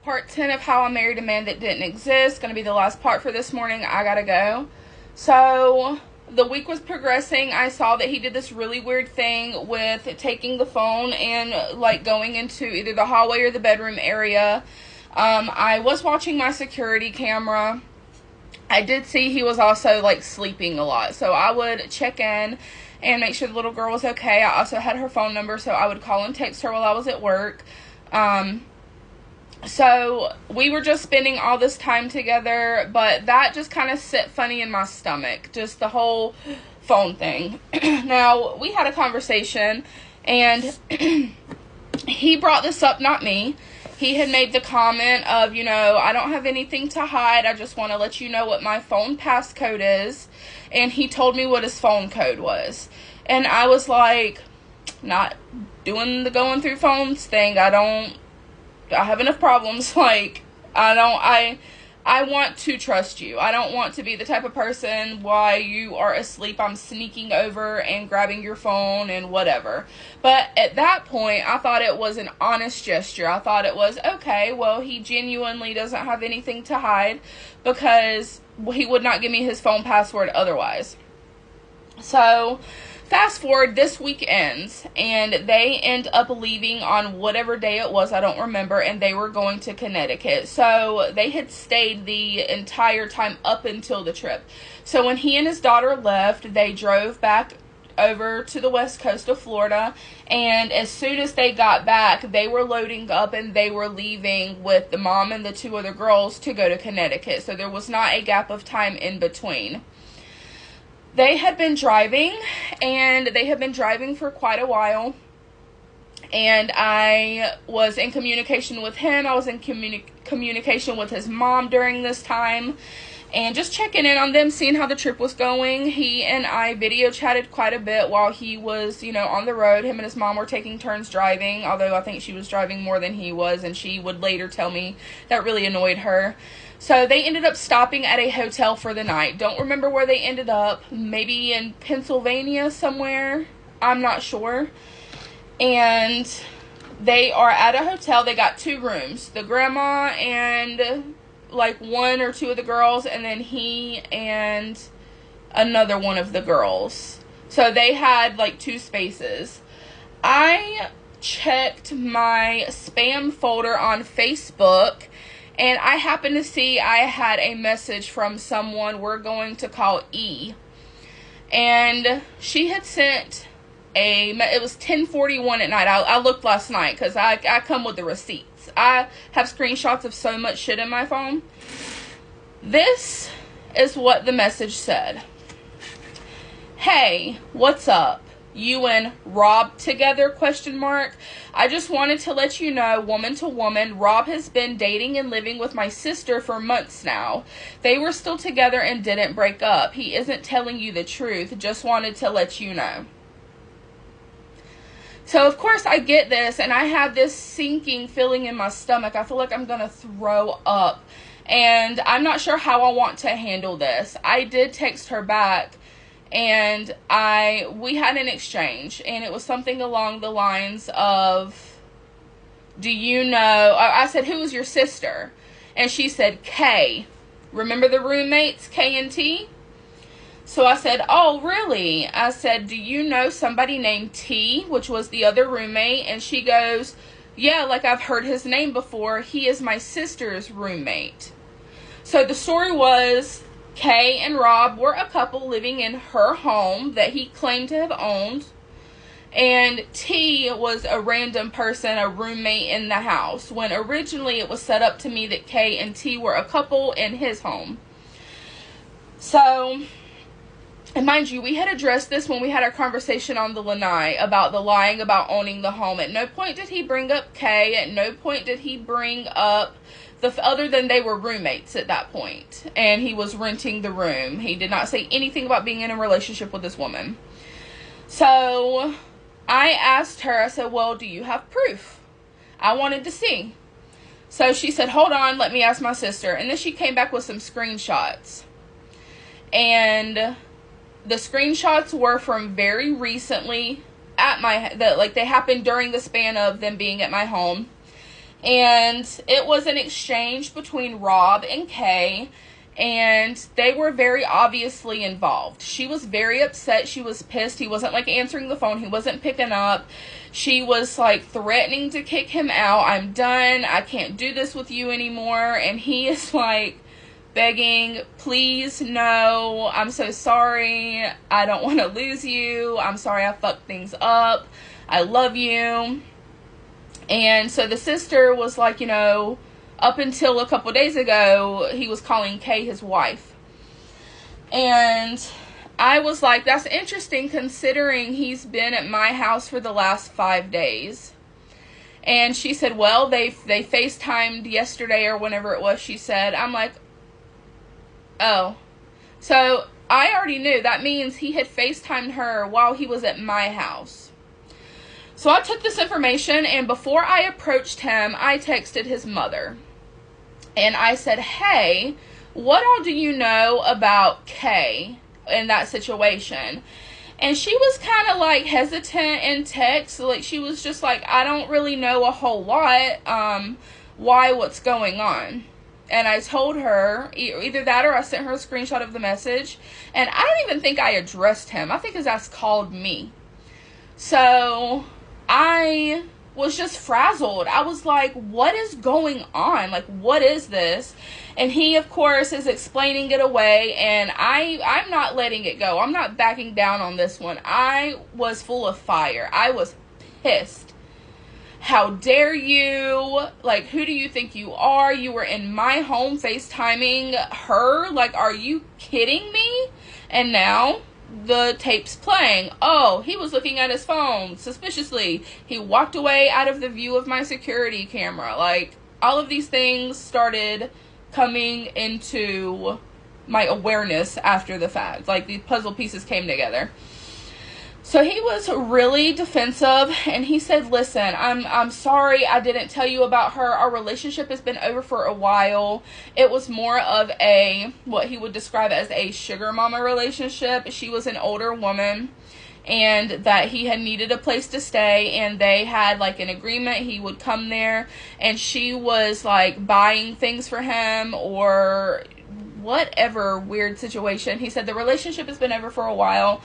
Part 10 of How I Married a Man That Didn't Exist. Going to be the last part for this morning. I gotta go. So, the week was progressing. I saw that he did this really weird thing with taking the phone and, like, going into either the hallway or the bedroom area. I was watching my security camera. I did see he was also, like, sleeping a lot. So, I would check in and make sure the little girl was okay. I also had her phone number, so I would call and text her while I was at work. So we were just spending all this time together, but that just kind of sit funny in my stomach, just the whole phone thing. Now, we had a conversation, and he brought this up, not me. He had made the comment of, you know, I don't have anything to hide. I just want to let you know what my phone passcode is. And he told me what his phone code was. And I was like, not doing the going through phones thing. I have enough problems. Like, I want to trust you. I don't want to be the type of person while you are asleep, I'm sneaking over and grabbing your phone and whatever. But at that point, I thought it was an honest gesture. I thought it was, okay, well, he genuinely doesn't have anything to hide because he would not give me his phone password otherwise. So, fast forward, this week ends, and they end up leaving on whatever day it was, I don't remember, and they were going to Connecticut. So they had stayed the entire time up until the trip. So when he and his daughter left, they drove back over to the west coast of Florida, and as soon as they got back, they were loading up and they were leaving with the mom and the two other girls to go to Connecticut. So there was not a gap of time in between. They had been driving, and they had been driving for quite a while, and I was in communication with him. I was in communication with his mom during this time, and just checking in on them, seeing how the trip was going. He and I video chatted quite a bit while he was, you know, on the road. Him and his mom were taking turns driving, although I think she was driving more than he was, and she would later tell me that really annoyed her. So they ended up stopping at a hotel for the night. Don't remember where they ended up. Maybe in Pennsylvania somewhere. I'm not sure. And they are at a hotel. They got 2 rooms. The grandma and like 1 or 2 of the girls, and then he and another one of the girls. So they had like 2 spaces. I checked my spam folder on Facebook, and I happened to see I had a message from someone we're going to call E. And she had sent it was 10:41 at night. I looked last night because I come with the receipts. I have screenshots of so much shit in my phone. This is what the message said. Hey, what's up? You and Rob together? ? I just wanted to let you know, woman to woman, Rob has been dating and living with my sister for months now. They were still together and didn't break up. He isn't telling you the truth. Just wanted to let you know. So, of course, I get this, and I have this sinking feeling in my stomach. I feel like I'm going to throw up, and I'm not sure how I want to handle this. I did text her back, and we had an exchange, and it was something along the lines of, do you know, I said, who is your sister? And she said, K. Remember the roommates, K and T? So I said, oh, really? I said, do you know somebody named T, which was the other roommate? And she goes, yeah, like I've heard his name before. He is my sister's roommate. So the story was, Kay and Rob were a couple living in her home that he claimed to have owned. And T was a random person, a roommate in the house, when originally it was set up to me that Kay and T were a couple in his home. So, and mind you, we had addressed this when we had our conversation on the lanai about the lying about owning the home. At no point did he bring up Kay. At no point did he bring up other than they were roommates at that point, and he was renting the room. He did not say anything about being in a relationship with this woman. So I asked her, I said, well, do you have proof? I wanted to see. So she said, hold on, let me ask my sister. And then she came back with some screenshots. And the screenshots were from very recently at they happened during the span of them being at my home. And it was an exchange between Rob and Kay, and they were very obviously involved. She was very upset. She was pissed. He wasn't like answering the phone. He wasn't picking up. She was like threatening to kick him out. I'm done. I can't do this with you anymore. And he is like begging, please, no, I'm so sorry. I don't want to lose you. I'm sorry I fucked things up. I love you. And so the sister was like, up until a couple days ago, he was calling Kay his wife. And I was like, that's interesting considering he's been at my house for the last 5 days. And she said, well, they FaceTimed yesterday or whenever it was, she said. I'm like, oh. So I already knew that means he had FaceTimed her while he was at my house. So I took this information, and before I approached him, I texted his mother. And I said, hey, what all do you know about Kay in that situation? And she was kind of like hesitant in text. Like she was just like, I don't really know a whole lot. What's going on? And I told her either that or I sent her a screenshot of the message. And I don't even think I addressed him. I think his ass called me. So I was just frazzled. I was like, what is going on? Like, what is this? And he, of course, is explaining it away, and I'm not letting it go. I'm not backing down on this one. I was full of fire. I was pissed. How dare you? Like, who do you think you are? You were in my home FaceTiming her? Like, are you kidding me? And now the tape's playing. Oh, he was looking at his phone suspiciously. He walked away out of the view of my security camera. Like, all of these things started coming into my awareness after the fact. Like, the puzzle pieces came together. So he was really defensive, and he said, listen, I'm sorry I didn't tell you about her. Our relationship has been over for a while. It was more of what he would describe as a sugar mama relationship. She was an older woman, and that he had needed a place to stay, and they had like an agreement. He would come there, and she was like buying things for him or whatever weird situation. He said the relationship has been over for a while.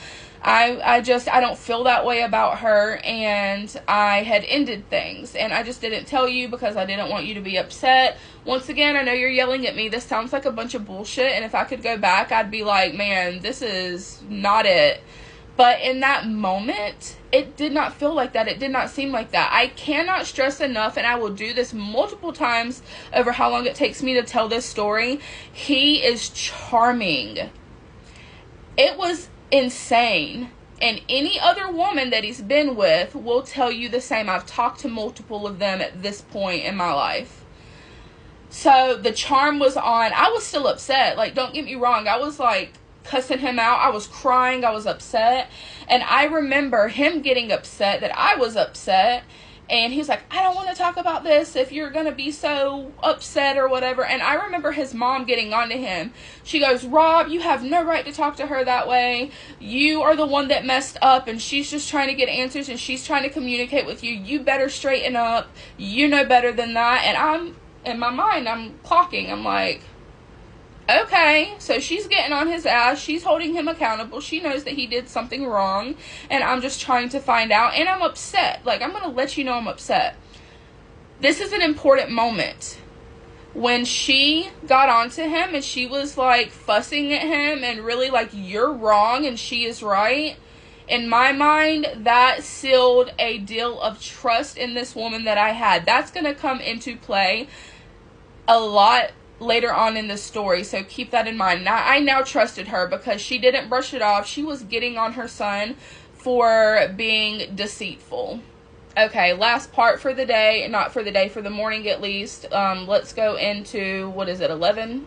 I don't feel that way about her, and I had ended things, and I just didn't tell you because I didn't want you to be upset. Once again, I know you're yelling at me. This sounds like a bunch of bullshit, and if I could go back, I'd be like, man, this is not it. But in that moment, it did not feel like that. It did not seem like that. I cannot stress enough, and I will do this multiple times over how long it takes me to tell this story. He is charming. It was insane. And any other woman that he's been with will tell you the same. I've talked to multiple of them at this point in my life. So the charm was on. I was still upset. Like, don't get me wrong. I was like cussing him out. I was crying. I was upset. And I remember him getting upset that I was upset. And he was like, I don't want to talk about this if you're going to be so upset or whatever. And I remember his mom getting onto him. She goes, Rob, you have no right to talk to her that way. You are the one that messed up, and she's just trying to get answers, and she's trying to communicate with you. You better straighten up. You know better than that. And in my mind, I'm clocking. I'm like, okay, so she's getting on his ass. She's holding him accountable. She knows that he did something wrong, and I'm just trying to find out, and I'm upset. Like, I'm going to let you know I'm upset. This is an important moment. When she got onto him, and she was, like, fussing at him, and really, like, you're wrong, and she is right, in my mind, that sealed a deal of trust in this woman that I had. That's going to come into play a lot later on in the story, so keep that in mind. Now, I now trusted her because she didn't brush it off. She was getting on her son for being deceitful. Okay, last part for the day, not for the day, for the morning at least. Let's go into, what is it, 11?